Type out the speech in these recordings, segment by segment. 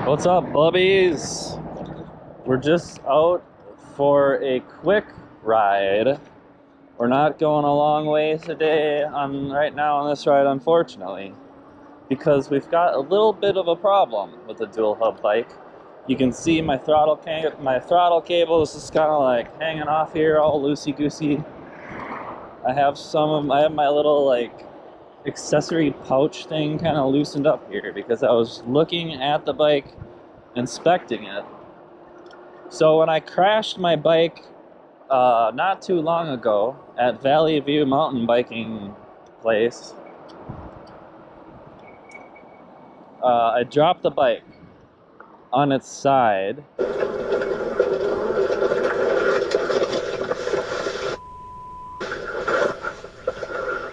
What's up, bubbies? We're just out for a quick ride. We're not going a long way today right now on this ride, unfortunately, because we've got a little bit of a problem with the dual hub bike. You can see my throttle cable is just kind of like hanging off here, all loosey goosey. I have my little like accessory pouch thing kind of loosened up here because I was looking at the bike, inspecting it. So when I crashed my bike not too long ago at Valley View mountain biking place, I dropped the bike on its side.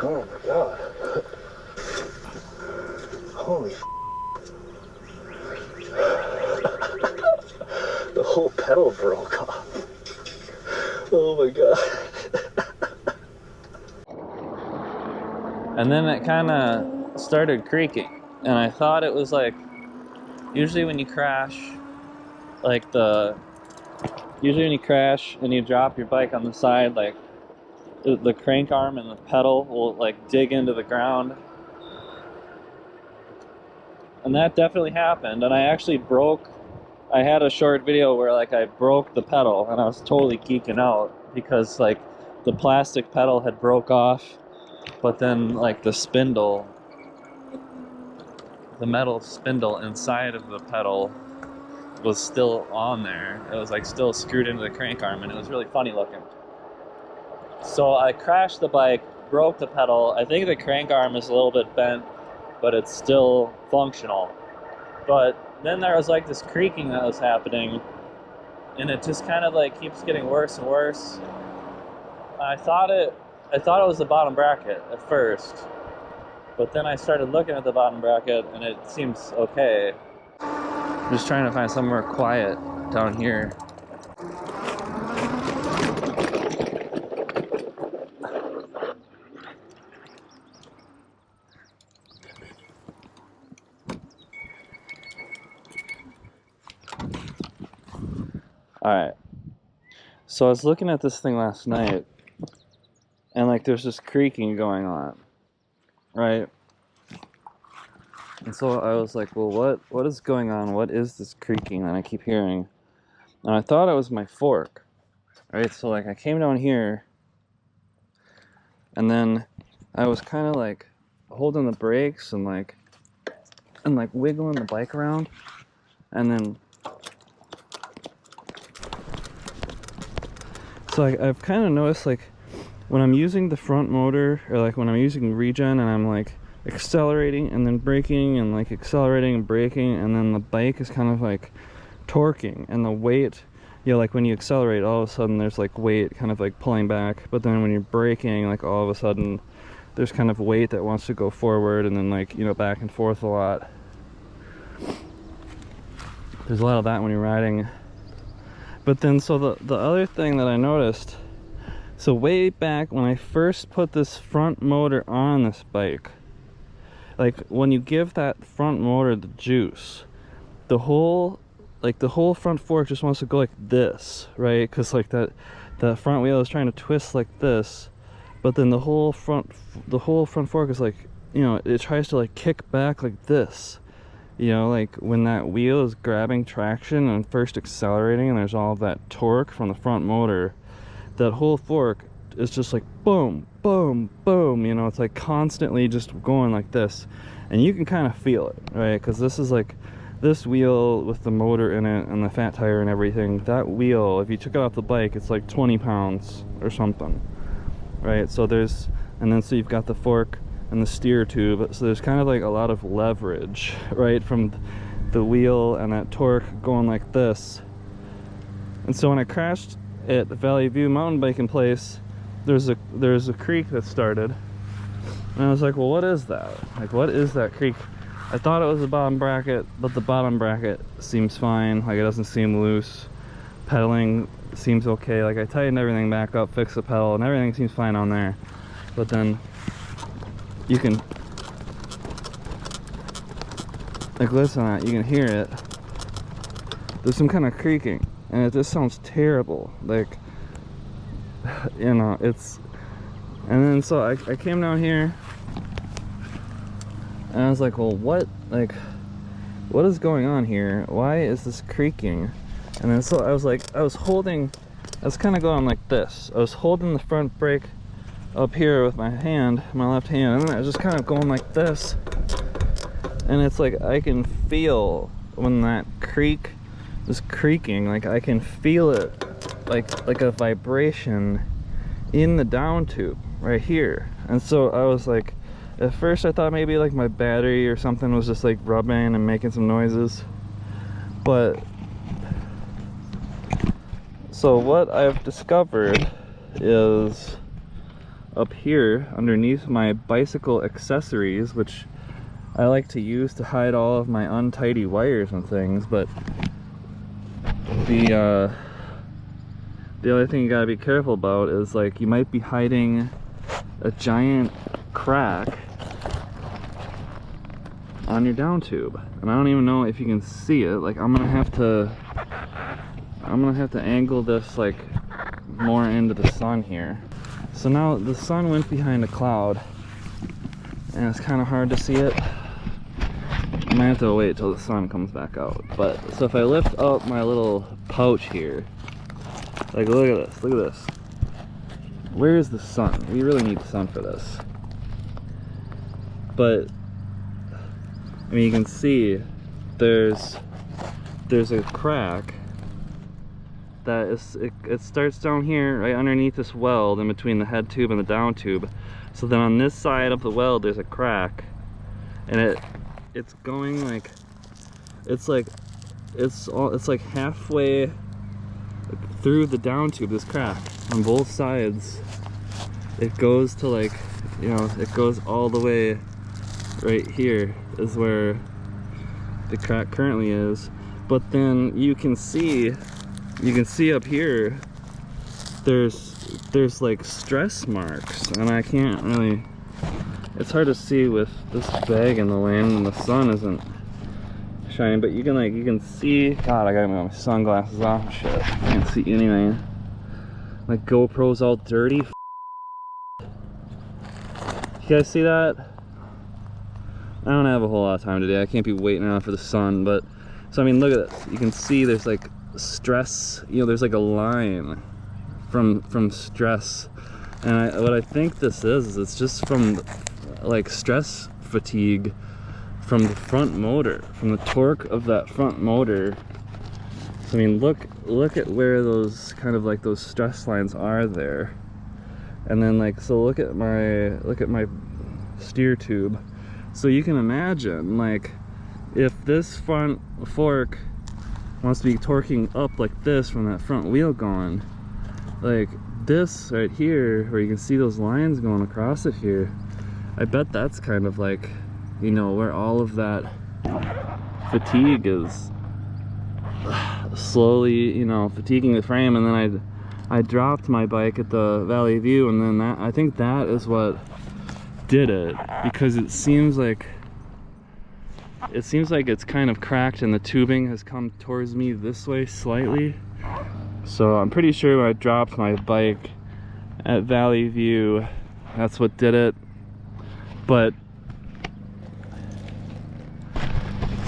Oh my god. Holy the whole pedal broke off. Oh my god. And then it kind of started creaking. And I thought it was like, usually when you crash and you drop your bike on the side, like the crank arm and the pedal will like dig into the ground. And that definitely happened. And I had a short video where like I broke the pedal and I was totally geeking out because like the plastic pedal had broke off, but then like the metal spindle inside of the pedal was still on there. It was like still screwed into the crank arm, and it was really funny looking. So I crashed the bike, broke the pedal. I think the crank arm is a little bit bent, but it's still functional. But then there was like this creaking that was happening, and it just kind of like keeps getting worse and worse. I thought it was the bottom bracket at first, but then I started looking at the bottom bracket and it seems okay. I'm just trying to find somewhere quiet down here. Alright, so I was looking at this thing last night, and like there's this creaking going on, right? And so I was like, well, what is going on? What is this creaking that I keep hearing? And I thought it was my fork, right? So like I came down here, and then I was kind of like holding the brakes and like wiggling the bike around, and then so I've kind of noticed like when I'm using the front motor, or like when I'm using regen and I'm like accelerating and then braking and like accelerating and braking, and then the bike is kind of like torquing, and the weight, you know, like when you accelerate, all of a sudden there's like weight kind of like pulling back, but then when you're braking, like all of a sudden there's kind of weight that wants to go forward, and then like, you know, back and forth a lot. There's a lot of that when you're riding. But then so the other thing that I noticed, so way back when I first put this front motor on this bike, like when you give that front motor the juice, the whole front fork just wants to go like this, right? Because like that front wheel is trying to twist like this, but then the whole front fork is like, you know, it tries to like kick back like this. You know, like when that wheel is grabbing traction and first accelerating, and there's all of that torque from the front motor, that whole fork is just like boom, boom, boom. You know, it's like constantly just going like this, and you can kind of feel it, right? Because this is like this wheel with the motor in it and the fat tire and everything. That wheel, if you took it off the bike, it's like 20 pounds or something, right? So so you've got the fork and the steer tube, so there's kind of like a lot of leverage, right, from the wheel and that torque going like this. And so when I crashed at the Valley View mountain biking place, there's a creak that started, and I was like, well, what is that? Like, what is that creak? I thought it was the bottom bracket, but the bottom bracket seems fine. Like, it doesn't seem loose. Pedaling seems okay. Like, I tightened everything back up, fixed the pedal, and everything seems fine on there. But then you can, like, listen to that, you can hear it. there's some kind of creaking, and it just sounds terrible. Like, you know, it's, and then so I came down here and I was like, well, what is going on here? Why is this creaking? And then so I was like, I was kind of going like this. I was holding the front brake up here with my hand, my left hand, and then I was just kind of going like this. And it's like, I can feel when that creak is creaking, like I can feel it like a vibration in the down tube right here. And so I was like, at first I thought maybe like my battery or something was just like rubbing and making some noises. But so what I've discovered is up here underneath my bicycle accessories, which I like to use to hide all of my untidy wires and things, but the other thing you gotta be careful about is, like, you might be hiding a giant crack on your down tube, and I don't even know if you can see it. Like, I'm gonna have to angle this like more into the sun here. So now the sun went behind a cloud and it's kind of hard to see it. I might have to wait till the sun comes back out. But so if I lift up my little pouch here, like, look at this, look at this. Where is the sun? We really need the sun for this. But I mean, you can see there's a crack that is, it starts down here right underneath this weld in between the head tube and the down tube. So then on this side of the weld there's a crack, and it's going like, it's like halfway through the down tube, this crack on both sides. It goes to, like, you know, it goes all the way right here is where the crack currently is. But then you can see up here there's like stress marks, and I can't really, it's hard to see with this bag in the way and the sun isn't shining, but you can see, God, I gotta move my sunglasses off and shit, I can't see anything. My GoPro's all dirty. You guys see that? I don't have a whole lot of time today. I can't be waiting around for the sun, but so I mean, look at this. You can see there's like stress, you know, there's like a line from stress, and what I think this is it's just from like stress fatigue from the front motor, from the torque of that front motor. So I mean, look at where those kind of like those stress lines are there, and then like, so look at my steer tube. So you can imagine, like, if this front fork wants to be torquing up like this from that front wheel going, like this right here, where you can see those lines going across it here, I bet that's kind of like, you know, where all of that fatigue is slowly, you know, fatiguing the frame. And then I dropped my bike at the Valley View, and then I think that is what did it, because it seems like it's kind of cracked and the tubing has come towards me this way slightly. So I'm pretty sure when I dropped my bike at Valley View, that's what did it. But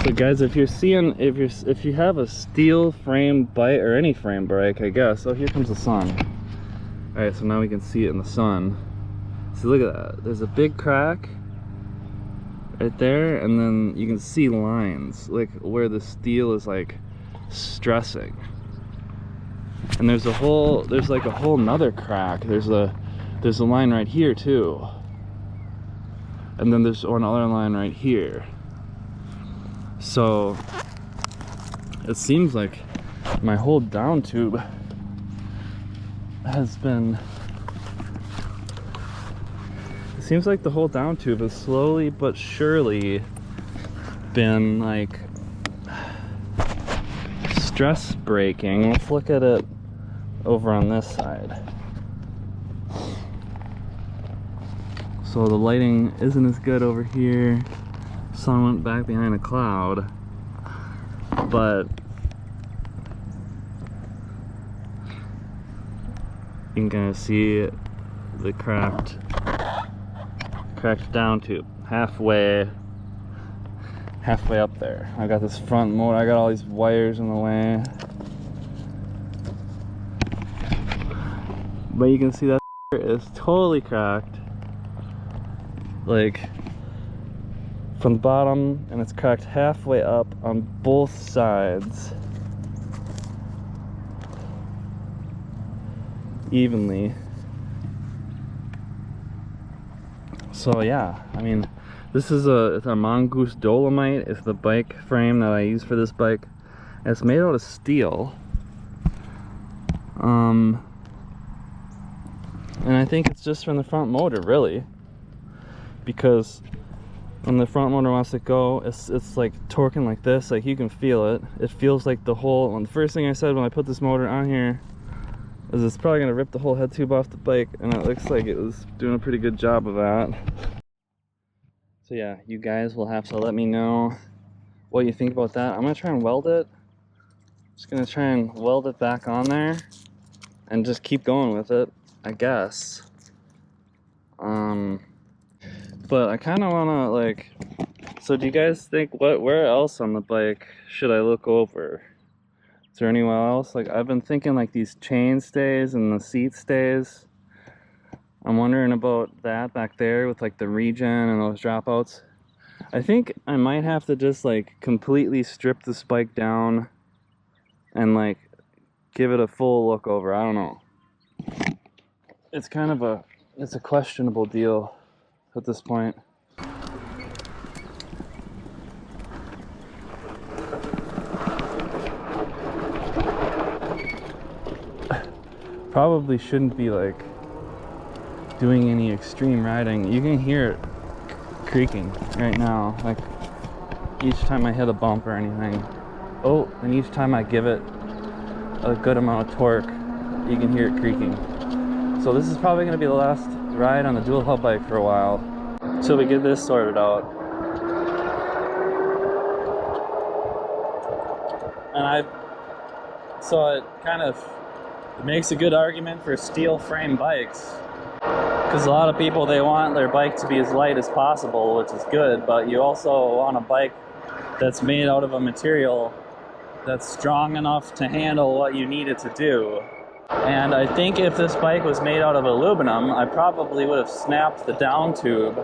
so guys, if you have a steel frame bike or any frame bike, I guess. Oh, here comes the sun. All right, so now we can see it in the sun. So look at that. There's a big crack right there, and then you can see lines like where the steel is like stressing. And there's like a whole nother crack. There's a line right here too. And then there's another line right here. So it seems like my whole down tube has been, it seems like the whole down tube has slowly but surely been like stress braking. Let's look at it over on this side. So the lighting isn't as good over here. Sun went back behind a cloud, but You can kind of see the cracked down tube halfway up there. I got this front motor, I got all these wires in the way. But you can see that is totally cracked. Like from the bottom, and it's cracked halfway up on both sides. Evenly. So yeah, I mean, this is it's a Mongoose Dolomite. It's the bike frame that I use for this bike. It's made out of steel. And I think it's just from the front motor, really, because when the front motor wants to go, it's like torquing like this. Like, you can feel it. It feels like the whole. And the first thing I said when I put this motor on here is it's probably gonna rip the whole head tube off the bike, and it looks like it was doing a pretty good job of that. So yeah, you guys will have to let me know what you think about that. I'm gonna try and weld it. Just gonna try and weld it back on there and just keep going with it, I guess. But I kind of wanna, like, so do you guys think, where else on the bike should I look over? Is there anywhere else? Like, I've been thinking like these chain stays and the seat stays. I'm wondering about that back there with like the regen and those dropouts. I think I might have to just like completely strip this bike down and like give it a full look over. I don't know. It's kind of it's a questionable deal at this point. Probably shouldn't be like doing any extreme riding. You can hear it creaking right now, like each time I hit a bump or anything. Oh, and each time I give it a good amount of torque, you can hear it creaking. So this is probably going to be the last ride on the dual hub bike for a while, until we get this sorted out. And so it kind of makes a good argument for steel frame bikes, because a lot of people, they want their bike to be as light as possible, which is good, but you also want a bike that's made out of a material that's strong enough to handle what you need it to do. And I think if this bike was made out of aluminum, I probably would have snapped the down tube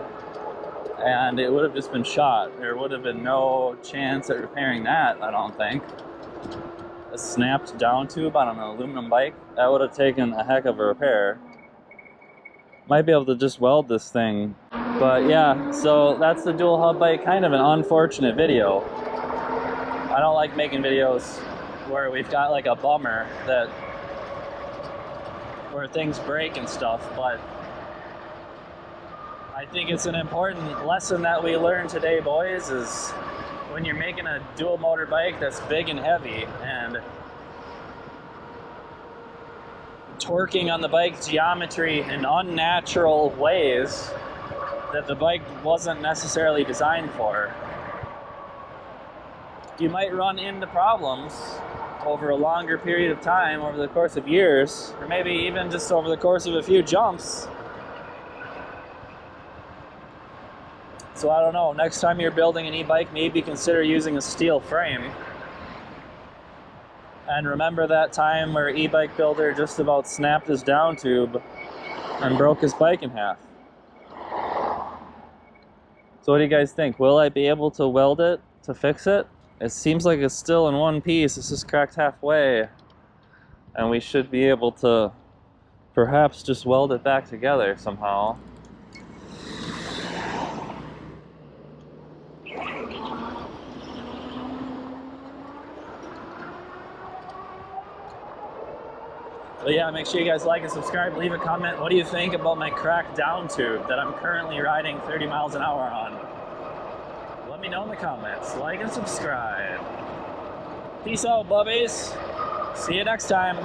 and it would have just been shot. There would have been no chance at repairing that, I don't think. A snapped down tube on an aluminum bike, that would have taken a heck of a repair. Might be able to just weld this thing. But yeah, so that's the dual hub bike. Kind of an unfortunate video. I don't like making videos where we've got like a bummer where things break and stuff, but I think it's an important lesson that we learned today, boys, is when you're making a dual motor bike that's big and heavy and torquing on the bike's geometry in unnatural ways that the bike wasn't necessarily designed for, you might run into problems over a longer period of time, over the course of years, or maybe even just over the course of a few jumps. So I don't know, next time you're building an e-bike, maybe consider using a steel frame. And remember that time where e-bike builder just about snapped his down tube and broke his bike in half. So what do you guys think? Will I be able to weld it to fix it? It seems like it's still in one piece. It's just cracked halfway. And we should be able to perhaps just weld it back together somehow. But yeah, make sure you guys like and subscribe, leave a comment. What do you think about my cracked down tube that I'm currently riding 30 miles an hour on? Let me know in the comments. Like and subscribe. Peace out, bubbies. See you next time.